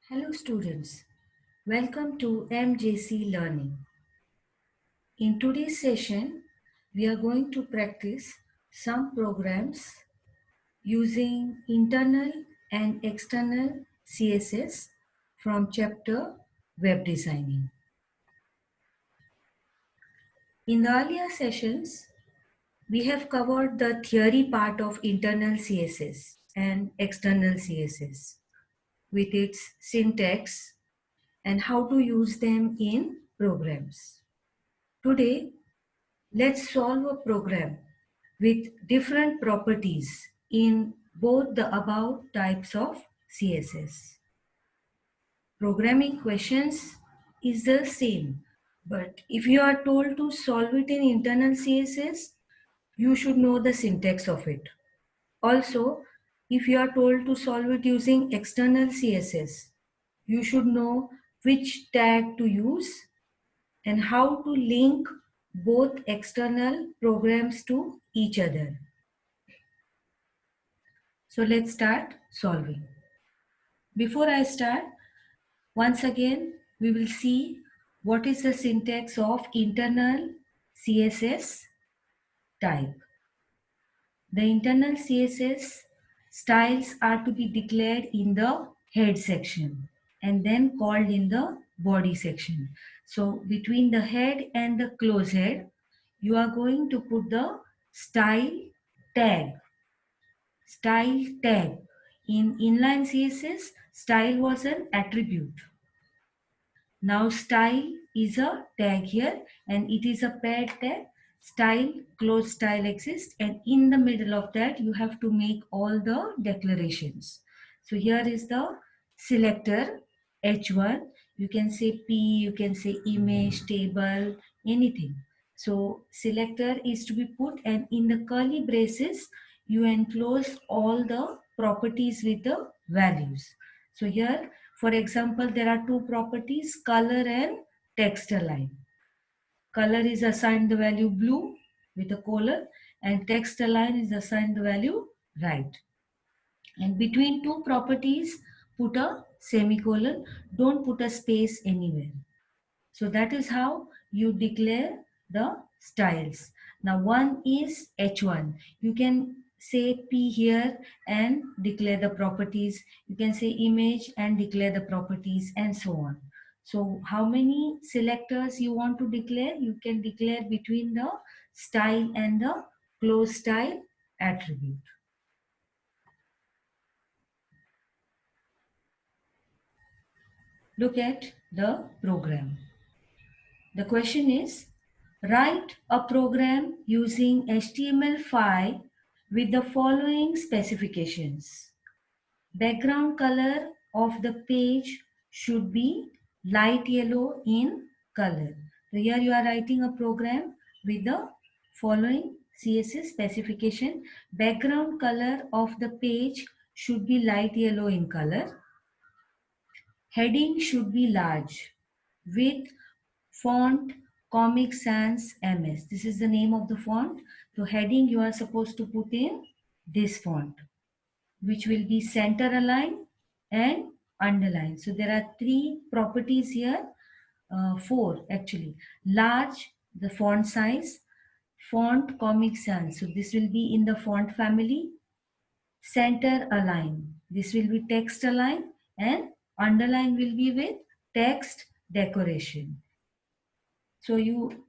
Hello students, welcome to MJC Learning. In today's session, we are going to practice some programs using internal and external CSS from chapter Web Designing. In the earlier sessions, we have covered the theory part of internal CSS and external CSS with its syntax and how to use them in programs. Today, let's solve a program with different properties in both the above types of CSS. Programming questions is the same, but if you are told to solve it in internal CSS, you should know the syntax of it. Also, if you are told to solve it using external CSS, you should know which tag to use and how to link both external programs to each other. So let's start solving. Before I start, once again, we will see what is the syntax of internal CSS type. The internal CSS styles are to be declared in the head section and then called in the body section. So between the head and the close head, you are going to put the style tag. Style tag. In inline CSS, style was an attribute. Now style is a tag here and it is a paired tag. Style, close style exists, and in the middle of that you have to make all the declarations. So here is the selector H1. You can say P, you can say image, table, anything. So selector is to be put, and in the curly braces you enclose all the properties with the values. So here, for example, there are two properties, color and text align. Color is assigned the value blue with a colon, and text align is assigned the value right. And between two properties, put a semicolon. Don't put a space anywhere. So that is how you declare the styles. Now one is H1. You can say P here and declare the properties. You can say image and declare the properties and so on. So how many selectors you want to declare? You can declare between the style and the close style attribute. Look at the program. The question is, write a program using HTML5 with the following specifications. Background color of the page should be light yellow in color. So here you are writing a program with the following CSS specification. Background color of the page should be light yellow in color. Heading should be large with font Comic Sans MS. This is the name of the font. So heading you are supposed to put in this font, which will be center align and underline. So there are three properties here, four actually. Large, the font size, font Comic Sans. So this will be in the font family. Center align. This will be text align, and underline will be with text decoration. So you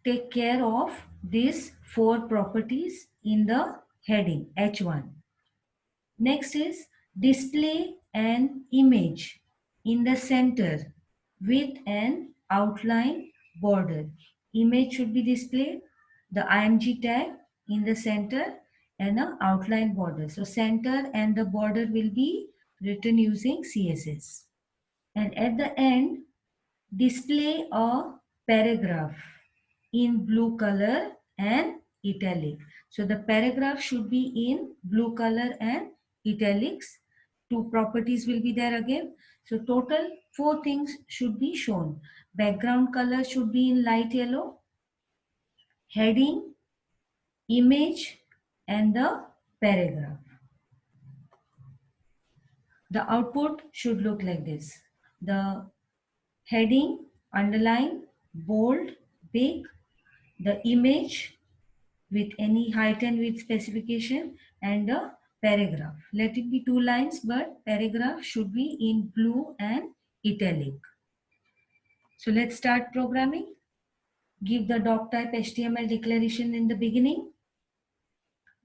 take care of these four properties in the heading H1. Next is display an image in the center with an outline border. Image should be displayed, the img tag in the center and an outline border. So center and the border will be written using CSS. And at the end, display a paragraph in blue color and italic. So the paragraph should be in blue color and italics. Two properties will be there again. So total four things should be shown. Background color should be in light yellow, heading, image, and the paragraph. The output should look like this. The heading, underline, bold, big, the image with any height and width specification, and a paragraph. Let it be 2 lines, but paragraph should be in blue and italic. So let's start programming. Give the doc type HTML declaration in the beginning,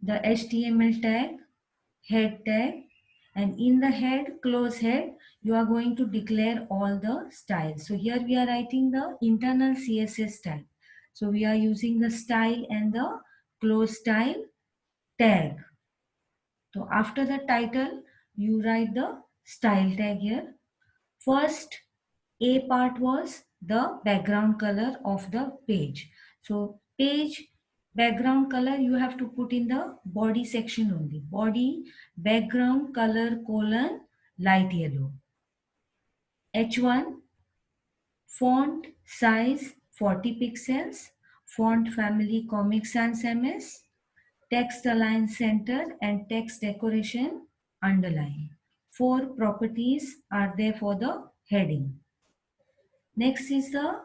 the HTML tag, head tag, and in the head, close head, you are going to declare all the styles. So here we are writing the internal CSS style. So we are using the style and the close style tag. So after the title, you write the style tag here. First A part was the background color of the page. So page background color you have to put in the body section only. Body background color colon light yellow. H1 font size 40 pixels. Font family Comic Sans MS. Text align center and text decoration underline. 4 properties are there for the heading. Next is the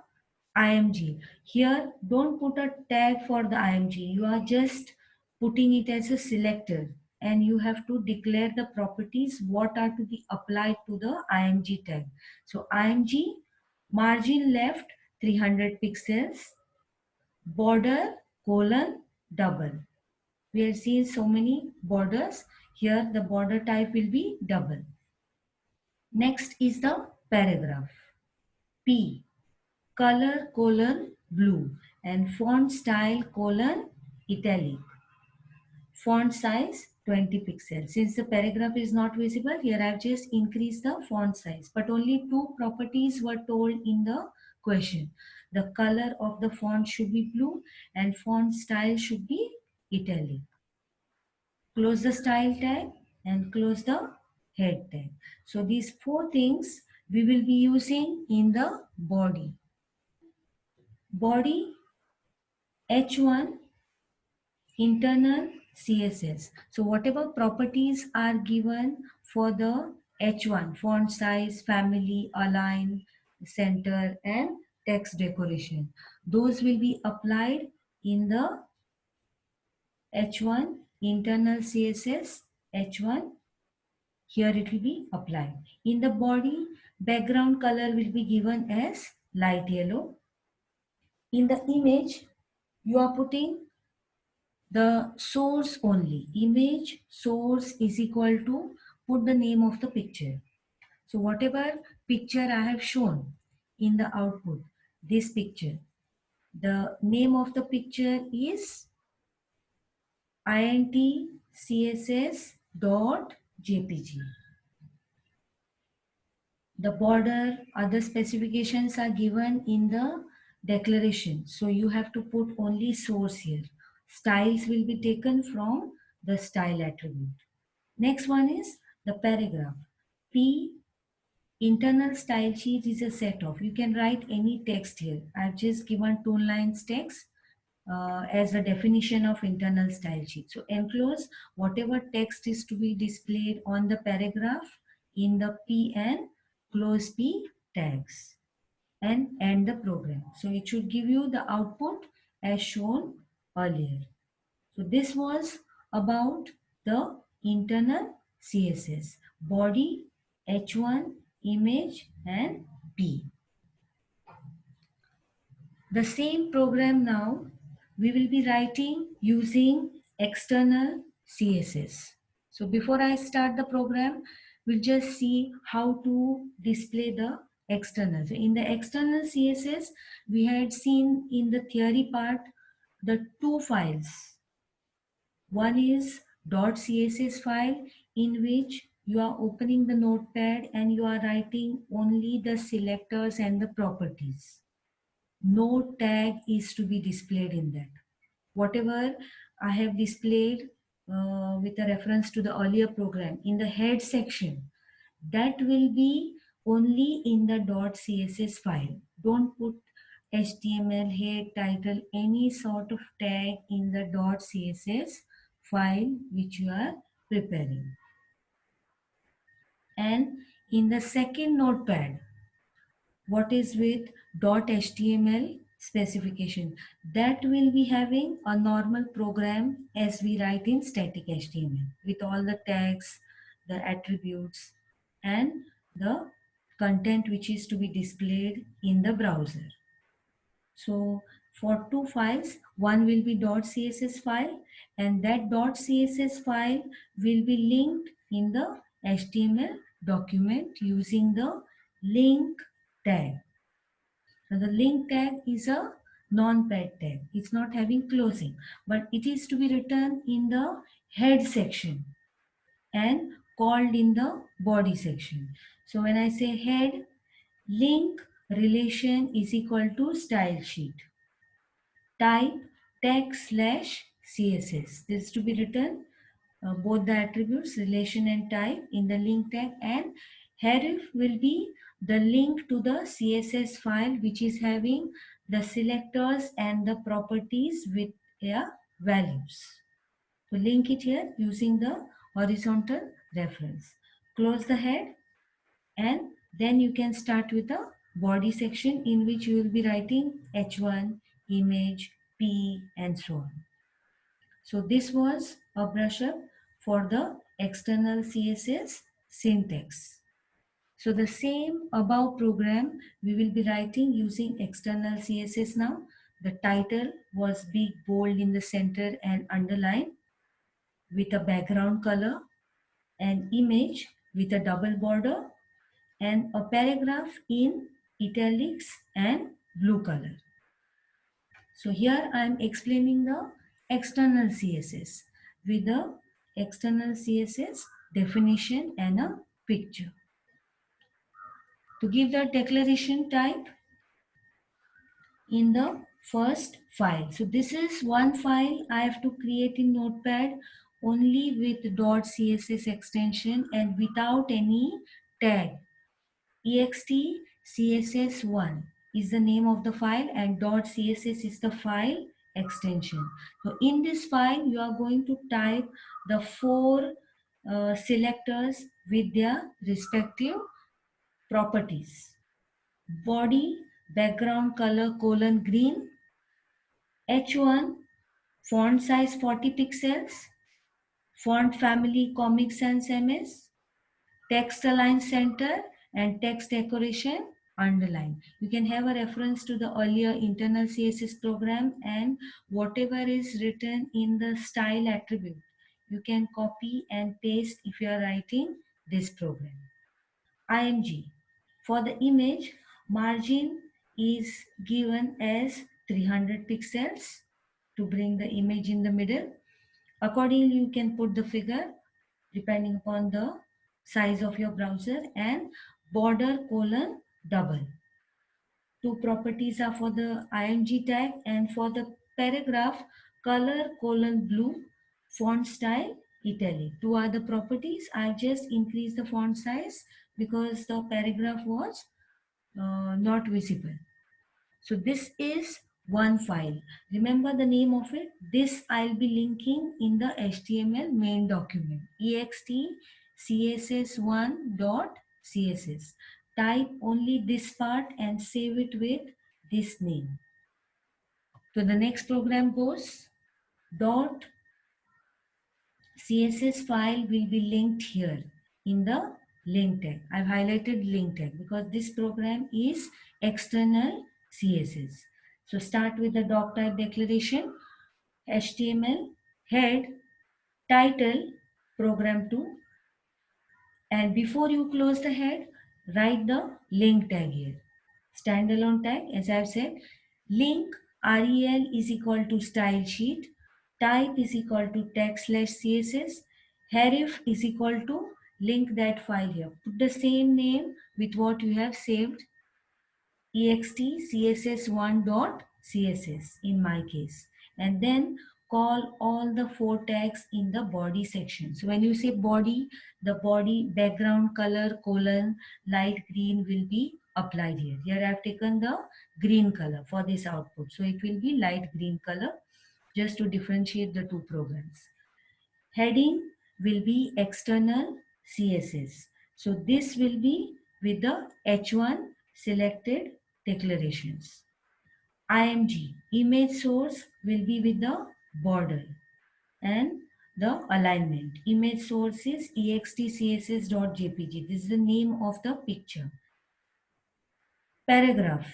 IMG. Here, don't put a tag for the IMG. You are just putting it as a selector and you have to declare the properties what are to be applied to the IMG tag. So IMG, margin left 300 pixels, border colon double. We have seen so many borders. Here the border type will be double. Next is the paragraph. P, color colon blue, and font style colon italic. Font size 20 pixels. Since the paragraph is not visible, here I have just increased the font size. But only 2 properties were told in the question. The color of the font should be blue and font style should be italic. Close the style tag and close the head tag. So these 4 things we will be using in the body. Body H1 internal CSS. So whatever properties are given for the H1, font size, family, align, center, and text decoration, those will be applied in the H1 internal CSS. H1, here it will be applied. In the body, background color will be given as light yellow. In the image, you are putting the source only. Image source is equal to put the name of the picture. So whatever picture I have shown in the output, this picture, the name of the picture is intcss.jpg. The border, other specifications are given in the declaration. So you have to put only source here. Styles will be taken from the style attribute. Next one is the paragraph. P, internal style sheet is a set of. You can write any text here. I've just given 2 lines text as a definition of internal style sheet. So enclose whatever text is to be displayed on the paragraph in the P and close P tags and end the program. So it should give you the output as shown earlier. So this was about the internal CSS, body, H1, image and P. The same program now we will be writing using external CSS. So before I start the program, we'll just see how to display the external. So in the external CSS, we had seen in the theory part the 2 files. One is .css file in which you are opening the notepad and you are writing only the selectors and the properties. No tag is to be displayed in that. Whatever I have displayed with a reference to the earlier program in the head section, that will be only in the .css file. Don't put HTML, head, title, any sort of tag in the .css file which you are preparing. And in the second notepad, what is with .html specification, that will be having a normal program as we write in static HTML with all the tags, the attributes, and the content which is to be displayed in the browser. So for two files, one will be .css file, and that .css file will be linked in the HTML document using the link tag. Now the link tag is a non-pad tag. It's not having closing, but it is to be written in the head section and called in the body section. So when I say head, link relation is equal to style sheet. Type text slash CSS. This is to be written both the attributes relation and type in the link tag, and href will be the link to the CSS file which is having the selectors and the properties with their values. So link it here using the horizontal reference. Close the head, and then you can start with the body section in which you will be writing h1, image, p, and so on. So this was a brush up for the external CSS syntax. So the same above program we will be writing using external CSS now. The title was big, bold in the center and underline with a background color, an image with a double border, and a paragraph in italics and blue color. So here I am explaining the external CSS with the external CSS definition and a picture. To give the declaration type in the first file. So this is one file I have to create in Notepad only with .css extension and without any tag. ext css1 is the name of the file and .css is the file extension. So in this file you are going to type the four selectors with their respective properties. Body background color :green, h1 font size 40 pixels, font family Comic Sans MS, text align center, and text decoration underline. You can have a reference to the earlier internal CSS program, and whatever is written in the style attribute you can copy and paste if you are writing this program. img, for the image, margin is given as 300 pixels to bring the image in the middle. Accordingly, you can put the figure depending upon the size of your browser, and border : double. Two properties are for the img tag, and for the paragraph, color : blue, font style italic. Two are the properties. I've just increased the font size because the paragraph was not visible. So this is one file. Remember the name of it. This I'll be linking in the HTML main document, ext css1.css. Type only this part and save it with this name. So the next program goes dot CSS file will be linked here in the link tag. I've highlighted link tag because this program is external CSS. So start with the doc type declaration, HTML, head, title, program 2, and before you close the head, write the link tag here. Standalone tag, as I've said, link rel is equal to style sheet, type is equal to text slash css, href is equal to link that file here. Put the same name with what you have saved, ext css1.css in my case, and then call all the four tags in the body section. So when you say body, the body background color : light green will be applied here. Here I have taken the green color for this output, so it will be light green color just to differentiate the two programs. Heading will be external CSS. So this will be with the H1 selected declarations. IMG, image source will be with the border and the alignment. Image source is extcss.jpg. This is the name of the picture. Paragraph.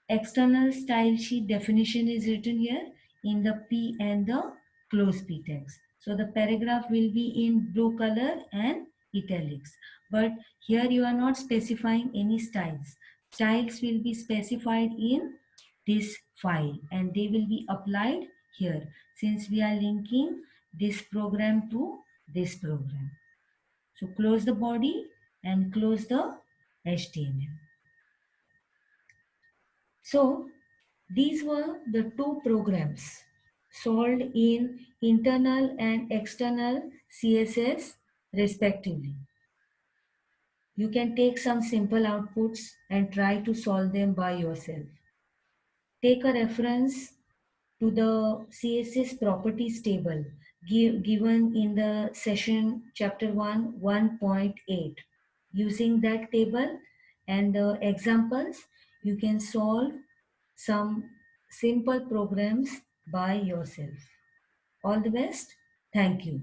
External style sheet definition is written here in the P and the close P text. So the paragraph will be in blue color and italics. But here you are not specifying any styles. Styles will be specified in this file and they will be applied here since we are linking this program to this program. So close the body and close the HTML. So these were the two programs solved in internal and external CSS respectively. You can take some simple outputs and try to solve them by yourself. Take a reference to the CSS properties table given in the session chapter 1 1.8. Using that table and the examples, you can solve some simple programs by yourself. All the best. Thank you.